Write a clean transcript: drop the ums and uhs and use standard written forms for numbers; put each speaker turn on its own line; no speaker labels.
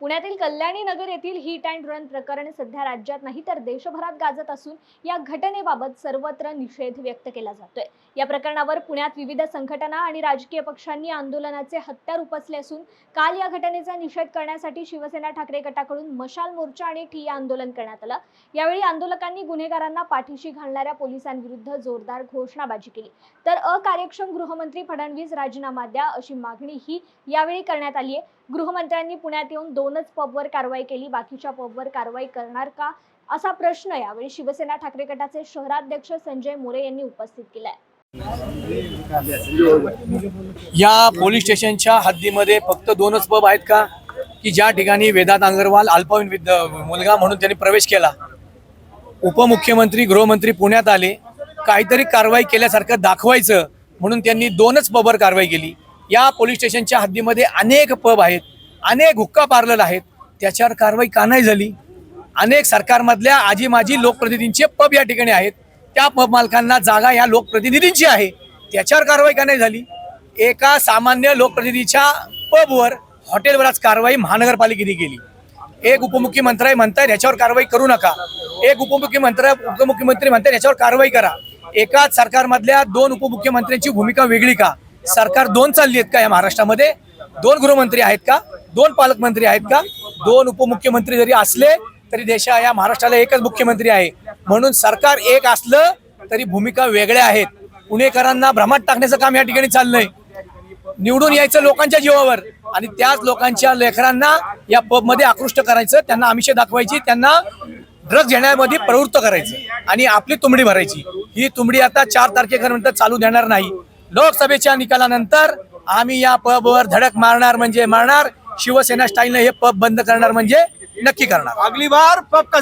पुण्यातील कल्याणी नगर येथील hit and run प्रकरण सध्या राज्यात नाही तर देशभरात गाजत असून या घटनेबाबत सर्वत्र निषेध व्यक्त केला जातोय। या प्रकरणावर पुण्यात विविध संघटना आणि राजकीय पक्षांनी आंदोलनाचे हत्यार उपसले असून काल या घटनेचा निषेध करण्यासाठी शिवसेना ठाकरे गटाकडून मशाल मोर्चा आणि ठिय्या आंदोलन करण्यात आलं। यावेळी आंदोलकांनी गुन्हेगारांना पाठीशी घालणाऱ्या पोलिसांविरुद्ध जोरदार घोषणाबाजी केली, तर अकार्यक्षम गृहमंत्री फडणवीस राजीनामा द्या अशी मागणी ही यावेळी करण्यात आली आहे। गृहमंत्र्यांनी पुण्यात येऊन 2च पबवर कारवाई केली, बाकीच्या पबवर कारवाई करणार का असा प्रश्न यावेळी शिवसेना ठाकरे गटाचे शहराध्यक्ष संजय मोरे यांनी उपस्थित केलाय।
या पोलीस स्टेशनच्या हद्दीमध्ये फक्त 2च पब आहेत का की ज्या ठिकाणी वेदांत अग्रवाल अल्पवयीन मुलगा म्हणून त्यांनी प्रवेश केला? उपमुख्यमंत्री गृहमंत्री पुण्यात आले, काहीतरी कारवाई केल्यासारखं दाखवायचं म्हणून त्यांनी 2च पबवर कारवाई केली। या पोलीस स्टेशनच्या हद्दीमध्ये अनेक पब आहेत, अनेक हुक्का पार्लर आहेत, त्याच्यावर कारवाई का नाही झाली? अनेक सरकारमधल्या आजी माजी लोकप्रतिनिधींचे पब या ठिकाणी आहेत, त्या पब मालकांना जागा या लोकप्रतिनिधींची आहे, त्याच्यावर कारवाई का नाही झाली? एका सामान्य लोकप्रतिनिधीच्या पबवर हॉटेलवरच कारवाई महानगरपालिकेने केली। एक उपमुख्यमंत्री म्हणतात याच्यावर कारवाई करू नका, एक उपमुख्यमंत्री म्हणतात याच्यावर कारवाई करा। एकाच सरकारमधल्या 2 उपमुख्यमंत्र्यांची भूमिका वेगळी का? सरकार 2 चालली आहेत का? या महाराष्ट्रामध्ये 2 गृहमंत्री आहेत का? 2 पालकमंत्री आहेत का? 2 उपमुख्यमंत्री जरी असले तरी या महाराष्ट्राला एकच मुख्यमंत्री आहे, म्हणून सरकार एक असलं तरी भूमिका वेगळ्या आहेत। पुणेकरांना भ्रमात टाकण्याचं काम या ठिकाणी चाललंय। निवडून यायचं लोकांच्या जीवावर आणि त्याच लोकांच्या लेकरांना या पब मध्ये आकृष्ट करायचं, त्यांना आमिष दाखवायची, त्यांना ड्रग्ज घेण्यामध्ये प्रवृत्त करायचं आणि आपली तुंबडी भरायची। ही तुंबडी आता 4 तारखेपर्यंत चालू देणार नाही। लोकसभेच्या निकालानंतर आम्ही या पबवर धडक मारणार म्हणजे मारणार। शिवसेना स्टाईलने हे पब बंद करणार म्हणजे नक्की करणार।
अगली बार पब का